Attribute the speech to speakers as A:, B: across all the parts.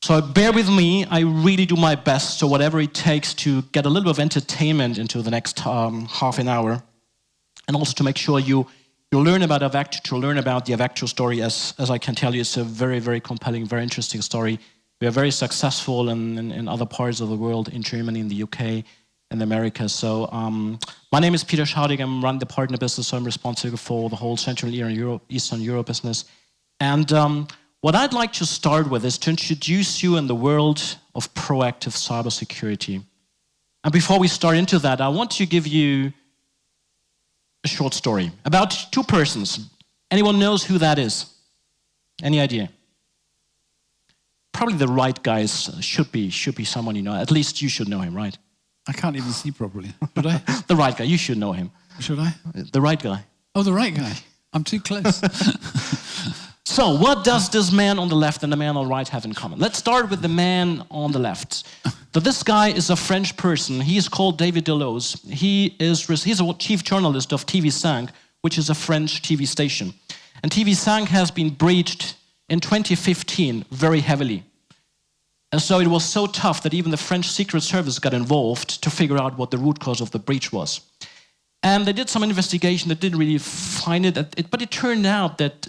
A: So bear with me, I really do my best, so whatever it takes to get a little bit of entertainment into the next half an hour, and also to make sure you learn about Avecto, to learn about the Avecto story. As I can tell you, it's a very, very compelling, very interesting story. We are very successful in other parts of the world, in Germany, in the UK, in America. So my name is Peter Schaudeck. I'm running the partner business, so I'm responsible for the whole Central Eastern Europe business. And what I'd like to start with is to introduce you in the world of proactive cybersecurity. And before we start into that, I want to give you a short story about two persons. Anyone knows who that is? Any idea? Probably the right guys should be someone you know. At least you should know him, right?
B: I can't even see properly. Should I?
A: The right guy, you should know him.
B: Should I?
A: The right guy.
B: Oh, the right guy. I'm too close.
A: So, what does this man on the left and the man on the right have in common? Let's start with the man on the left. So this guy is a French person. He is called David Deleuze. He's a chief journalist of TV5, which is a French TV station. And TV5 has been breached in 2015 very heavily. And so it was so tough that even the French Secret Service got involved to figure out what the root cause of the breach was. And they did some investigation that didn't really find it, but it turned out that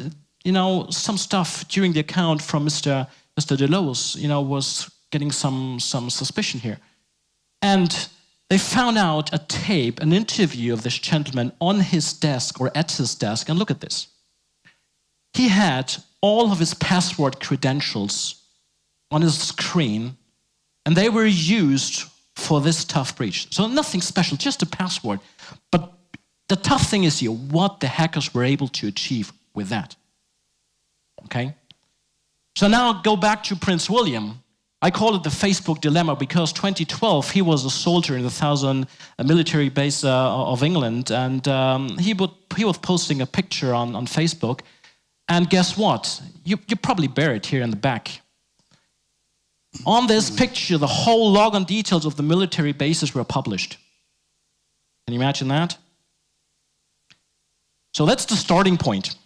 A: some stuff during the account from Mr. Deleuze, was getting some suspicion here. And they found out a tape, an interview of this gentleman on his desk or at his desk, and look at this. He had all of his password credentials on his screen, and they were used for this tough breach. So nothing special, just a password. But the tough thing is here, what the hackers were able to achieve with that. Okay? So now go back to Prince William. I call it the Facebook dilemma because 2012, he was a soldier in the 1,000 military base of England, and he was posting a picture on Facebook, and guess what? You probably bear it here in the back. On this picture, the whole login details of the military bases were published. Can you imagine that? So that's the starting point.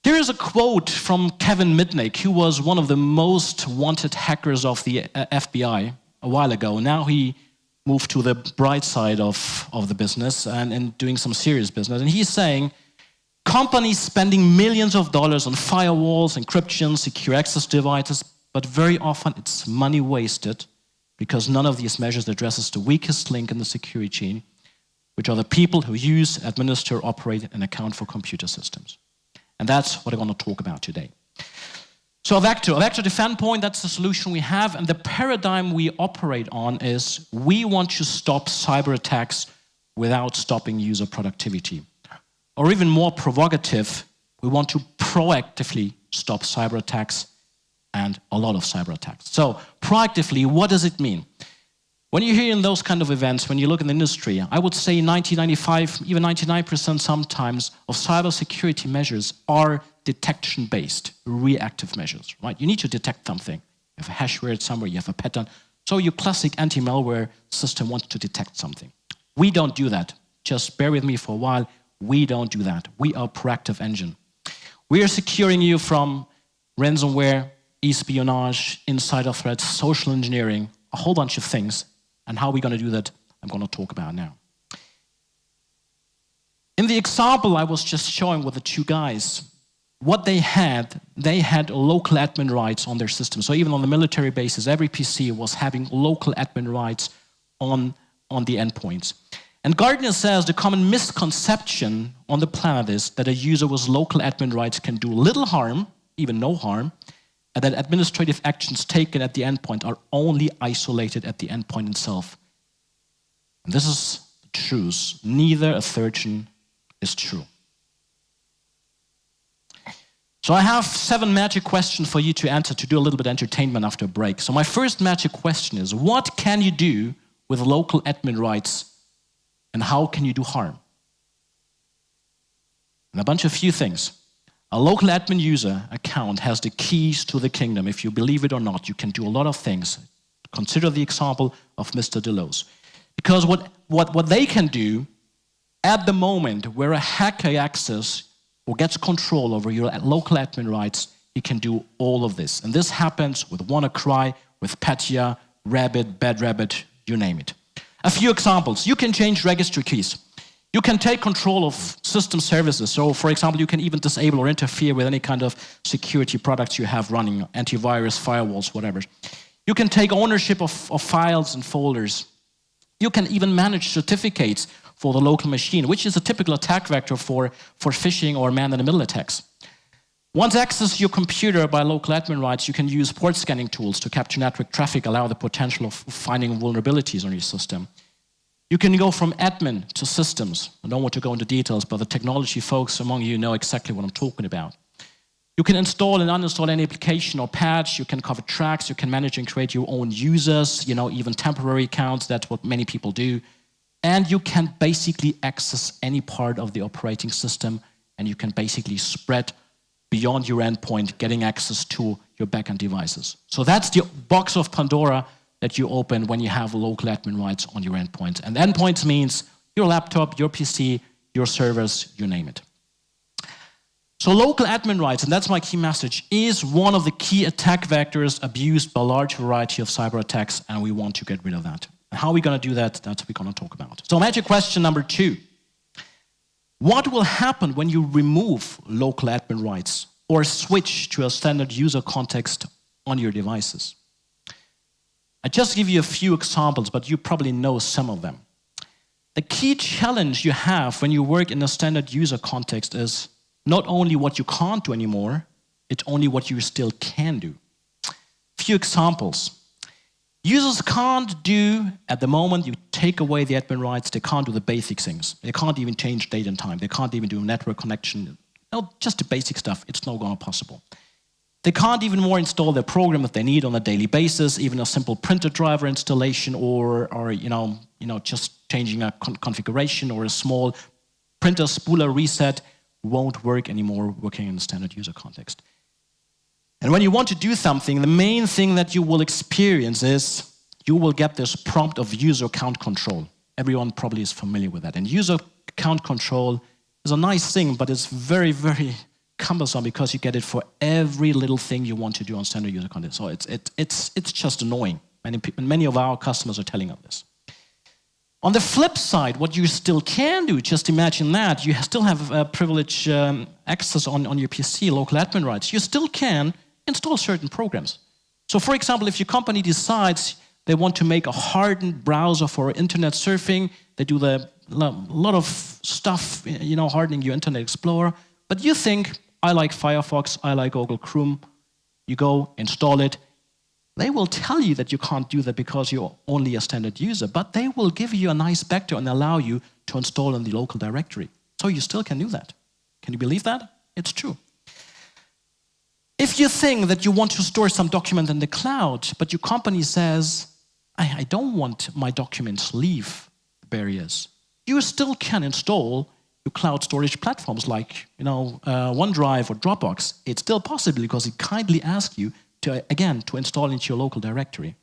A: Here is a quote from Kevin Mitnick, who was one of the most wanted hackers of the FBI a while ago. Now he moved to the bright side of the business and doing some serious business. And he's saying, companies spending millions of dollars on firewalls, encryption, secure access devices, but very often it's money wasted because none of these measures addresses the weakest link in the security chain, which are the people who use, administer, operate, and account for computer systems. And that's what I want to talk about today. So Avecto Defend Point, that's the solution we have, and the paradigm we operate on is we want to stop cyber attacks without stopping user productivity. Or even more provocative, we want to proactively stop cyber attacks and a lot of cyber attacks. So proactively, what does it mean? When you hear in those kind of events, when you look in the industry, I would say 90, 95, even 99% sometimes of cybersecurity measures are detection-based, reactive measures, right? You need to detect something. You have a hash word somewhere, you have a pattern. So your classic anti-malware system wants to detect something. We don't do that. Just bear with me for a while. We don't do that. We are a proactive engine. We are securing you from ransomware, espionage, insider threats, social engineering, a whole bunch of things. And how we're going to do that, I'm going to talk about now. In the example I was just showing with the two guys, what they had local admin rights on their system. So even on the military bases, every PC was having local admin rights on the endpoints. And Gardner says the common misconception on the planet is that a user with local admin rights can do little harm, even no harm, and that administrative actions taken at the endpoint are only isolated at the endpoint itself. And this is the truth. Neither assertion is true. So I have 7 magic questions for you to answer to do a little bit of entertainment after a break. So my first magic question is, what can you do with local admin rights and how can you do harm? And a few things. A local admin user account has the keys to the kingdom. If you believe it or not, you can do a lot of things. Consider the example of Mr. Deleuze. Because what they can do at the moment where a hacker access or gets control over your local admin rights, he can do all of this. And this happens with WannaCry, with Petya, Rabbit, Bad Rabbit, you name it. A few examples. You can change registry keys. You can take control of system services. So, for example, you can even disable or interfere with any kind of security products you have running, antivirus, firewalls, whatever. You can take ownership of files and folders. You can even manage certificates for the local machine, which is a typical attack vector for phishing or man-in-the-middle attacks. Once access your computer by local admin rights, you can use port scanning tools to capture network traffic, allow the potential of finding vulnerabilities on your system. You can go from admin to systems. I don't want to go into details, but the technology folks among you know exactly what I'm talking about. You can install and uninstall any application or patch. You can cover tracks. You can manage and create your own users, even temporary accounts. That's what many people do. And you can basically access any part of the operating system, and you can basically spread beyond your endpoint, getting access to your backend devices. So that's the box of Pandora that you open when you have local admin rights on your endpoints. And endpoints means your laptop, your PC, your servers, you name it. So local admin rights, and that's my key message, is one of the key attack vectors abused by a large variety of cyber attacks, and we want to get rid of that. And how are we going to do that? That's what we're going to talk about. So magic question number 2. What will happen when you remove local admin rights or switch to a standard user context on your devices? I just give you a few examples, but you probably know some of them. The key challenge you have when you work in a standard user context is not only what you can't do anymore, it's only what you still can do. A few examples. Users can't do, at the moment you take away the admin rights, they can't do the basic things. They can't even change date and time. They can't even do network connection. No, just the basic stuff. It's not going to be possible. They can't even more install their program that they need on a daily basis, even a simple printer driver installation or just changing a configuration or a small printer spooler reset won't work anymore working in a standard user context. And when you want to do something, the main thing that you will experience is you will get this prompt of user account control. Everyone probably is familiar with that. And user account control is a nice thing, but it's very, very cumbersome because you get it for every little thing you want to do on standard user content. So it's just annoying. Many of our customers are telling us this. On the flip side, what you still can do, just imagine that, you still have privileged access on your PC, local admin rights. You still can install certain programs. So for example, if your company decides they want to make a hardened browser for internet surfing, they do a lot of stuff, hardening your Internet Explorer, but you think, I like Firefox, I like Google Chrome, you go, install it. They will tell you that you can't do that because you're only a standard user, but they will give you a nice vector and allow you to install in the local directory. So you still can do that. Can you believe that? It's true. If you think that you want to store some document in the cloud, but your company says, I don't want my documents leave barriers, you still can install your cloud storage platforms like OneDrive or Dropbox. It's still possible because it kindly asks you to install into your local directory.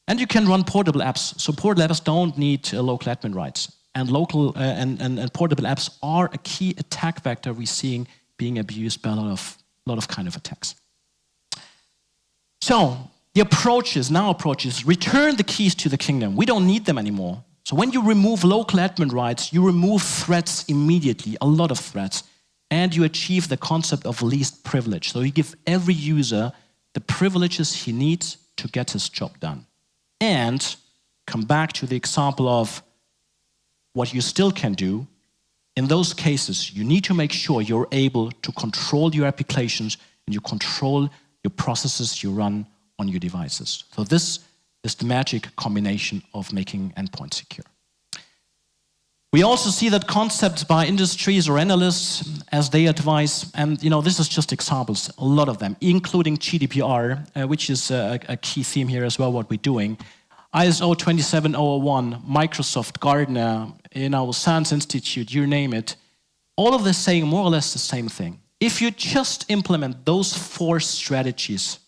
A: And you can run portable apps. So portable apps don't need local admin rights. And local and portable apps are a key attack vector we're seeing being abused by a lot of kind of attacks. So the approach is return the keys to the kingdom. We don't need them anymore. So when you remove local admin rights, you remove threats immediately, a lot of threats, and you achieve the concept of least privilege. So you give every user the privileges he needs to get his job done. And come back to the example of what you still can do. In those cases, you need to make sure you're able to control your applications and you control your processes you run on your devices. So this is the magic combination of making endpoints secure. We also see that concepts by industries or analysts as they advise, and this is just examples, a lot of them, including GDPR, which is a key theme here as well, what we're doing. ISO 27001, Microsoft, Gartner, SANS Institute, you name it, all of this saying more or less the same thing. If you just implement those 4 strategies,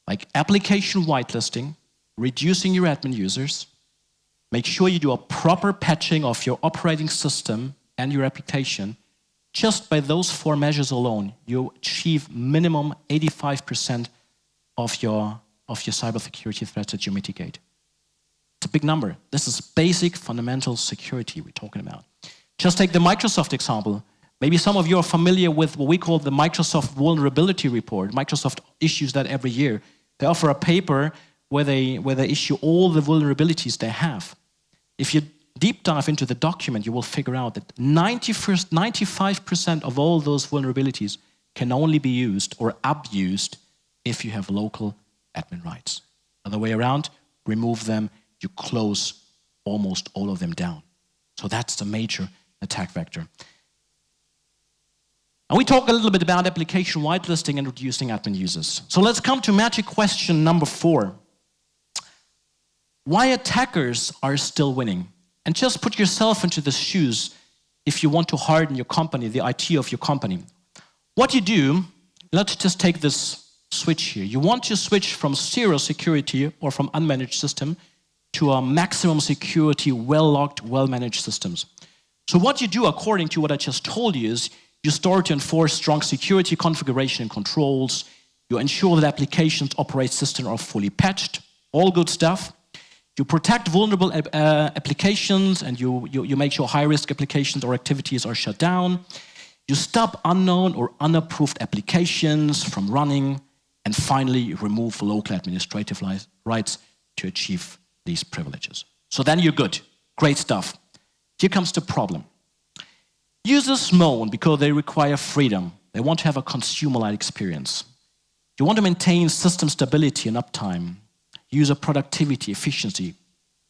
A: like application whitelisting, reducing your admin users, make sure you do a proper patching of your operating system and your application, just by those 4 measures alone, you achieve minimum 85% of your cybersecurity threats that you mitigate. It's a big number. This is basic fundamental security we're talking about. Just take the Microsoft example. Maybe some of you are familiar with what we call the Microsoft Vulnerability Report. Microsoft issues that every year. They offer a paper where they issue all the vulnerabilities they have. If you deep dive into the document, you will figure out that 95% of all those vulnerabilities can only be used or abused if you have local admin rights. Other way around, remove them, you close almost all of them down. So that's the major attack vector. And we talk a little bit about application whitelisting and reducing admin users. So let's come to magic question number 4. Why attackers are still winning? And just put yourself into the shoes if you want to harden your company, the IT of your company. What you do, let's just take this switch here. You want to switch from 0 security or from unmanaged system to a maximum security, well-logged, well-managed systems. So what you do, according to what I just told you, is you start to enforce strong security configuration and controls. You ensure that applications, operating systems are fully patched. All good stuff. You protect vulnerable applications, and you make sure high-risk applications or activities are shut down. You stop unknown or unapproved applications from running. And finally, you remove local administrative rights to achieve these privileges. So then you're good. Great stuff. Here comes the problem. Users moan because they require freedom. They want to have a consumer-like experience. You want to maintain system stability and uptime, user productivity, efficiency.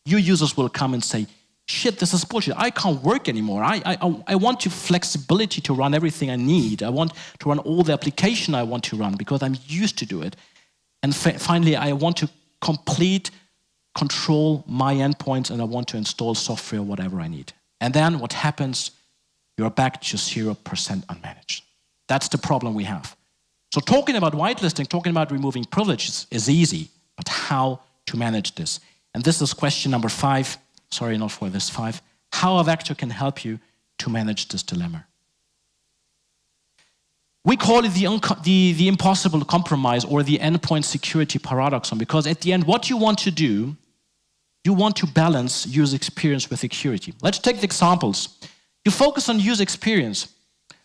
A: Your users will come and say, shit, this is bullshit. I can't work anymore. I want flexibility to run everything I need. I want to run all the application I want to run because I'm used to do it. And finally, I want to control my endpoints, and I want to install software, whatever I need. And then what happens? You're back to 0% unmanaged. That's the problem we have. So talking about whitelisting, talking about removing privileges is easy, but how to manage this? And this is question number 5. Sorry, not 4, this 5. How Avecto can help you to manage this dilemma. We call it the impossible compromise, or the endpoint security paradoxon, because at the end, what you want to do, you want to balance user experience with security. Let's take the examples. You focus on user experience.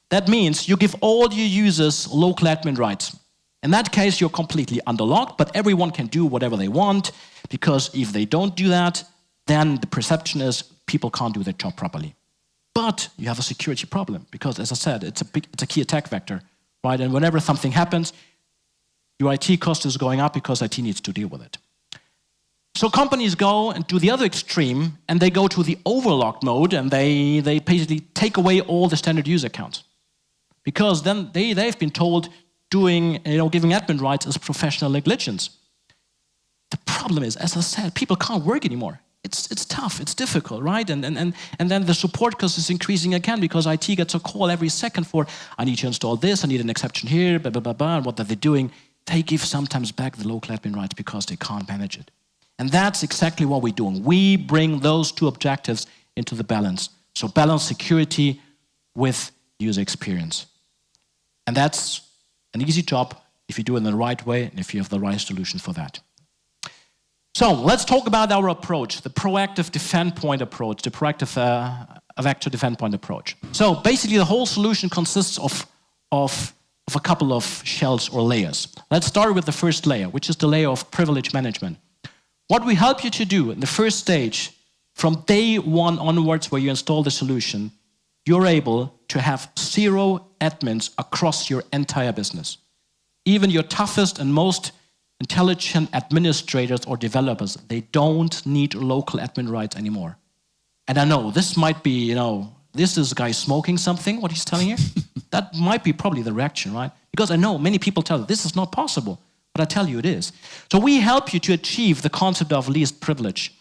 A: That means you give all your users local admin rights. In that case, you're completely underlocked, but everyone can do whatever they want, because if they don't do that, then the perception is people can't do their job properly. But you have a security problem, because as I said, it's a key attack vector, right? And whenever something happens, your IT cost is going up because IT needs to deal with it. So companies go and do the other extreme, and they go to the overlocked mode, and they basically take away all the standard user accounts. Because then they've been told giving admin rights is professional negligence. The problem is, as I said, people can't work anymore. It's tough, it's difficult, right? And then the support cost is increasing again because IT gets a call every second for, I need to install this, I need an exception here, blah, blah, blah, blah. And what are they doing? They give sometimes back the local admin rights because they can't manage it. And that's exactly what we're doing. We bring those two objectives into the balance. So balance security with user experience. And that's an easy job if you do it in the right way and if you have the right solution for that. So let's talk about our approach, the proactive defend point approach, the proactive Avecto defend point approach. So basically the whole solution consists of a couple of shells or layers. Let's start with the first layer, which is the layer of privilege management. What we help you to do in the first stage, from day 1 onwards where you install the solution, you're able to have 0 admins across your entire business. Even your toughest and most intelligent administrators or developers, they don't need local admin rights anymore. And I know this might be, this is a guy smoking something, what he's telling you. That might be probably the reaction, right? Because I know many people tell you this is not possible, but I tell you it is. So we help you to achieve the concept of least privilege.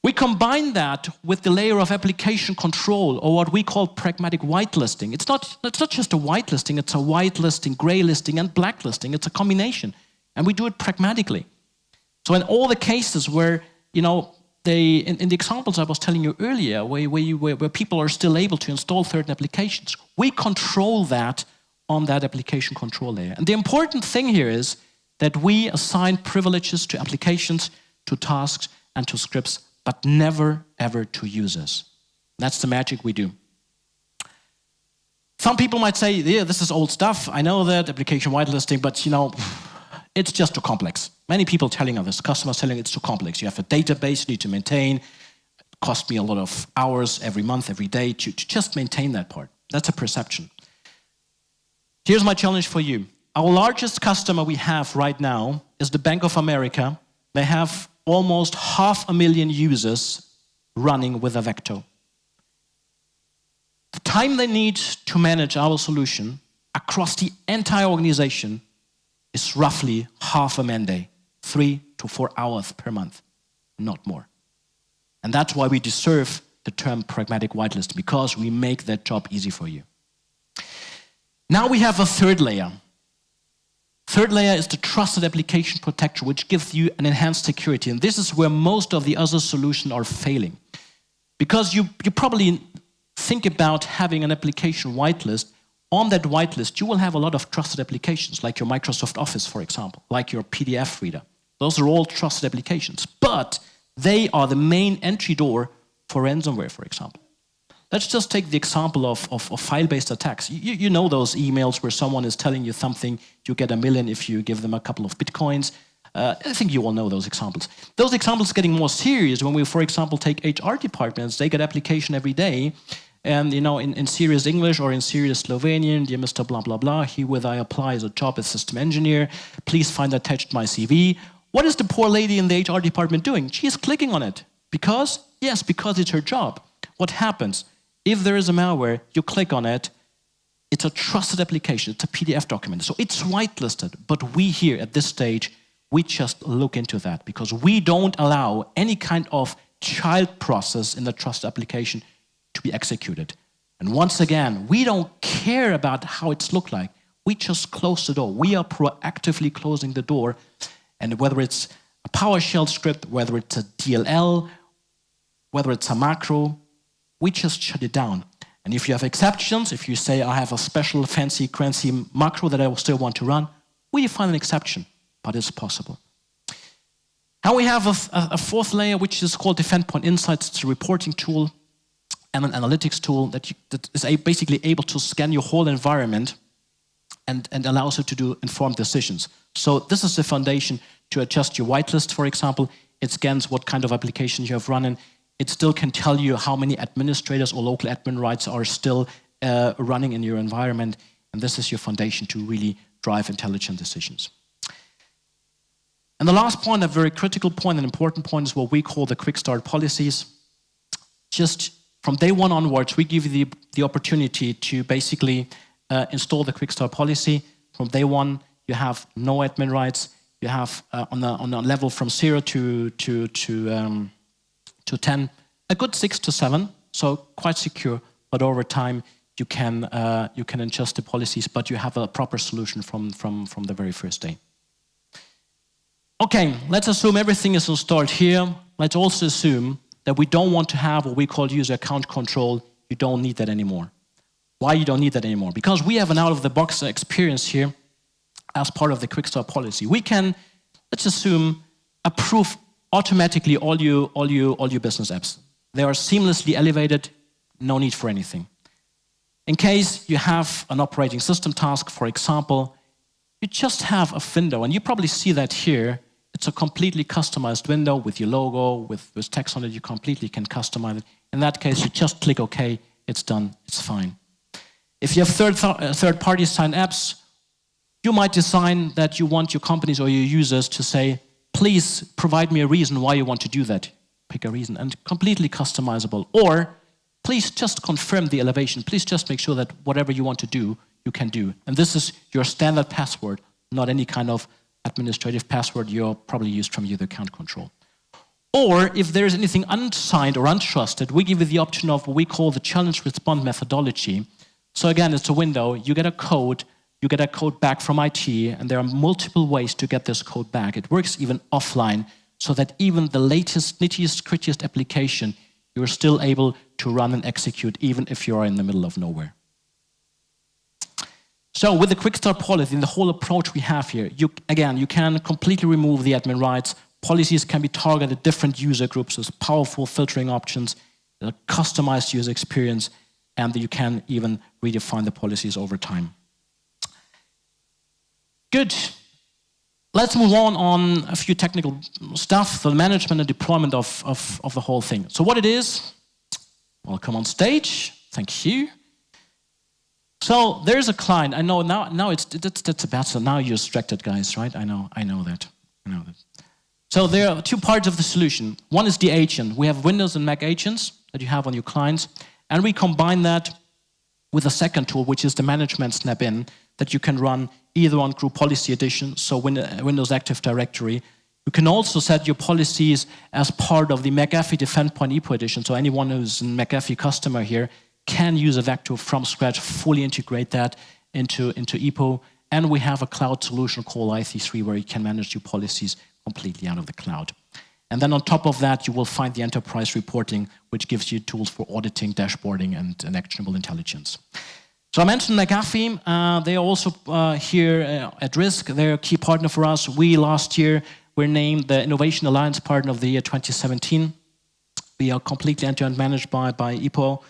A: We combine that with the layer of application control, or what we call pragmatic whitelisting. It's not just a whitelisting, it's a whitelisting, gray listing, and blacklisting. It's a combination. And we do it pragmatically. So in all the cases where, the in the examples I was telling you earlier, where people are still able to install certain applications, we control that on that application control layer. And the important thing here is that we assign privileges to applications, to tasks, and to scripts, but never, ever to users. That's the magic we do. Some people might say, yeah, this is old stuff. I know that, application whitelisting, but it's just too complex. Many people telling us this, customers telling it's too complex. You have a database you need to maintain. It costs me a lot of hours every month, every day to just maintain that part. That's a perception. Here's my challenge for you. Our largest customer we have right now is the Bank of America. They have almost 500,000 users running with Avecto. The time they need to manage our solution across the entire organization is roughly half a man-day, 3 to 4 hours per month, not more. And that's why we deserve the term pragmatic whitelisting, because we make that job easy for you. Now we have a third layer. Third layer is the trusted application protector, which gives you an enhanced security. And this is where most of the other solutions are failing. Because you probably think about having an application whitelist. On that whitelist, you will have a lot of trusted applications, like your Microsoft Office, for example, like your PDF reader. Those are all trusted applications, but they are the main entry door for ransomware, for example. Let's just take the example of file-based attacks. You know those emails where someone is telling you something, you get $1 million if you give them a couple of Bitcoins. I think you all know those examples. Those examples getting more serious when we, for example, take HR departments. They get application every day. And in serious English or in serious Slovenian, dear Mr. blah, blah, blah, herewith I apply as a job as system engineer. Please find attached my CV. What is the poor lady in the HR department doing? She is clicking on it. Because? Yes, because it's her job. What happens? If there is a malware, you click on it. It's a trusted application. It's a PDF document. So it's whitelisted. But we here at this stage, we just look into that because we don't allow any kind of child process in the trusted application to be executed. And once again, we don't care about how it's looked like. We just close the door. We are proactively closing the door. And whether it's a PowerShell script, whether it's a DLL, whether it's a macro, we just shut it down. And if you have exceptions, if you say, I have a special fancy macro that I still want to run, we define an exception, but it's possible. Now we have a fourth layer, which is called Defend Point Insights. It's a reporting tool and an analytics tool that is basically able to scan your whole environment and allows you to do informed decisions. So this is the foundation to adjust your whitelist, for example. It scans what kind of applications you have running. It still can tell you how many administrators or local admin rights are still running in your environment. And this is your foundation to really drive intelligent decisions. And the last point, a very critical point, an important point, is what we call the quick start policies. Just from day one onwards, we give you the opportunity to basically install the quick start policy. From day one, you have no admin rights. You have on a level from 0 to 10, a good 6 to 7, so quite secure. But over time, you can adjust the policies, but you have a proper solution from the very first day. Okay, let's assume everything is installed here. Let's also assume that we don't want to have what we call user account control. You don't need that anymore. Why you don't need that anymore? Because we have an out-of-the-box experience here as part of the quick start policy. We can, let's assume, approve automatically all your business apps. They are seamlessly elevated, no need for anything. In case you have an operating system task, for example, you just have a window, and you probably see that here. It's a completely customized window with your logo, with text on it. You completely can customize it. In that case, you just click OK, it's done, it's fine. If you have third-party signed apps, you might design that you want your companies or your users to say, please provide me a reason why you want to do that. Pick a reason, and completely customizable. Or please just confirm the elevation. Please just make sure that whatever you want to do, you can do. And this is your standard password, not any kind of administrative password you're probably used from user account control. Or if there is anything unsigned or untrusted, we give you the option of what we call the challenge response methodology. So again, it's a window, you get a code back from IT, and there are multiple ways to get this code back. It works even offline, so that even the latest, nittiest, grittiest application, you're still able to run and execute even if you are in the middle of nowhere. So with the quick start policy and the whole approach we have here, you can completely remove the admin rights. Policies can be targeted at different user groups. There's powerful filtering options, a customized user experience, and you can even redefine the policies over time. Good. Let's move on a few technical stuff, the management and deployment of the whole thing. So what it is, welcome on stage. Thank you. So there's a client. I know now that's about, so now you're distracted, guys, right? I know that. So there are two parts of the solution. One is the agent. We have Windows and Mac agents that you have on your clients, and we combine that with a second tool, which is the management snap-in, that you can run either on Group Policy Edition, so Windows Active Directory. You can also set your policies as part of the McAfee DefendPoint EPO Edition, so anyone who's a McAfee customer here can use Avecto from scratch, fully integrate that into EPO, and we have a cloud solution called IC3 where you can manage your policies completely out of the cloud. And then on top of that, you will find the enterprise reporting, which gives you tools for auditing, dashboarding, and actionable intelligence. So I mentioned McAfee. They are also here at risk. They're a key partner for us. We, last year, were named the Innovation Alliance Partner of the Year 2017. We are completely end-to-end managed by EPO.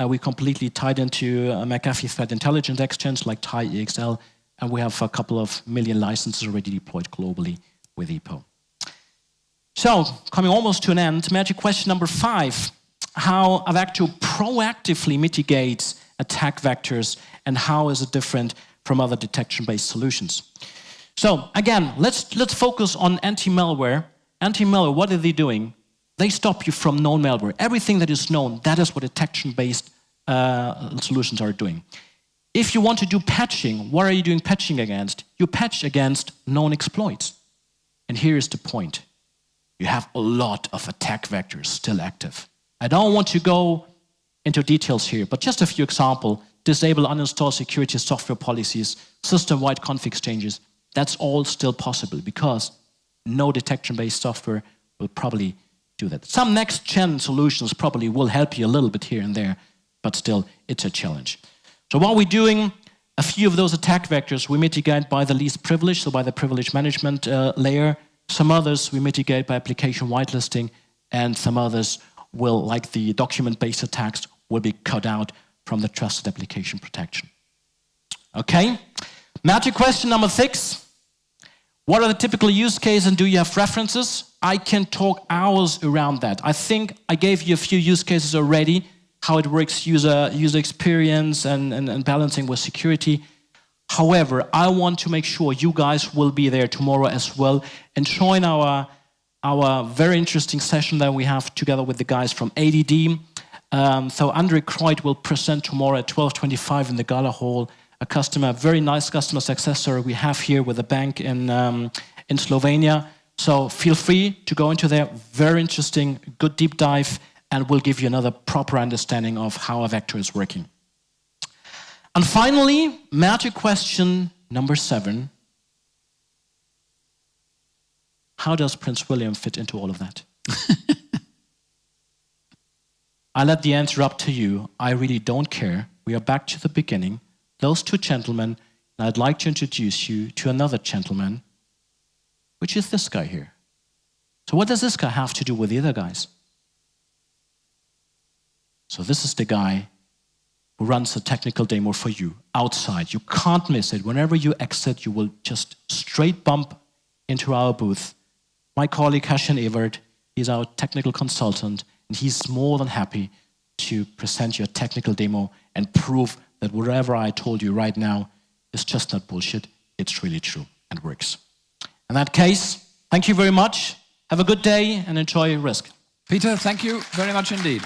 A: We completely tied into McAfee Threat Intelligence Exchange like TIE, EXL, and we have a couple of million licenses already deployed globally with EPO. So, coming almost to an end, magic question number 5, how Avecto proactively mitigates attack vectors and how is it different from other detection-based solutions. So, again, let's focus on anti-malware. Anti-malware, what are they doing? They stop you from known malware. Everything that is known, that is what detection-based solutions are doing. If you want to do patching, what are you doing patching against? You patch against known exploits. And here is the point. You have a lot of attack vectors still active. I don't want to go into details here, but just a few examples. Disable, uninstall security software policies, system-wide config changes. That's all still possible because no detection-based software will probably do that. Some next-gen solutions probably will help you a little bit here and there, but still, it's a challenge. So what we're doing, a few of those attack vectors we mitigate by the least privilege, so by the privilege management layer. Some others we mitigate by application whitelisting, and some others will, like the document-based attacks, will be cut out from the trusted application protection. Okay, magic question number 6. What are the typical use cases and do you have references? I can talk hours around that. I think I gave you a few use cases already, how it works, user experience and balancing with security. However, I want to make sure you guys will be there tomorrow as well and join our very interesting session that we have together with the guys from ADD. So Andre Kreut will present tomorrow at 12:25 in the Gala Hall, a very nice customer success story we have here with a bank in Slovenia. So feel free to go into there. Very interesting, good deep dive, and we'll give you another proper understanding of how Avecto is working. And finally, magic question number 7. How does Prince William fit into all of that? I let the answer up to you. I really don't care. We are back to the beginning. Those two gentlemen, and I'd like to introduce you to another gentleman, which is this guy here. So what does this guy have to do with the other guys? So this is the guy who runs a technical demo for you outside. You can't miss it. Whenever you exit, you will just straight bump into our booth. My colleague Hashan Evert, he's our technical consultant, and he's more than happy to present you a technical demo and prove that whatever I told you right now is just not bullshit. It's really true and works. In that case, thank you very much. Have a good day and enjoy Risk.
B: Peter, thank you very much indeed.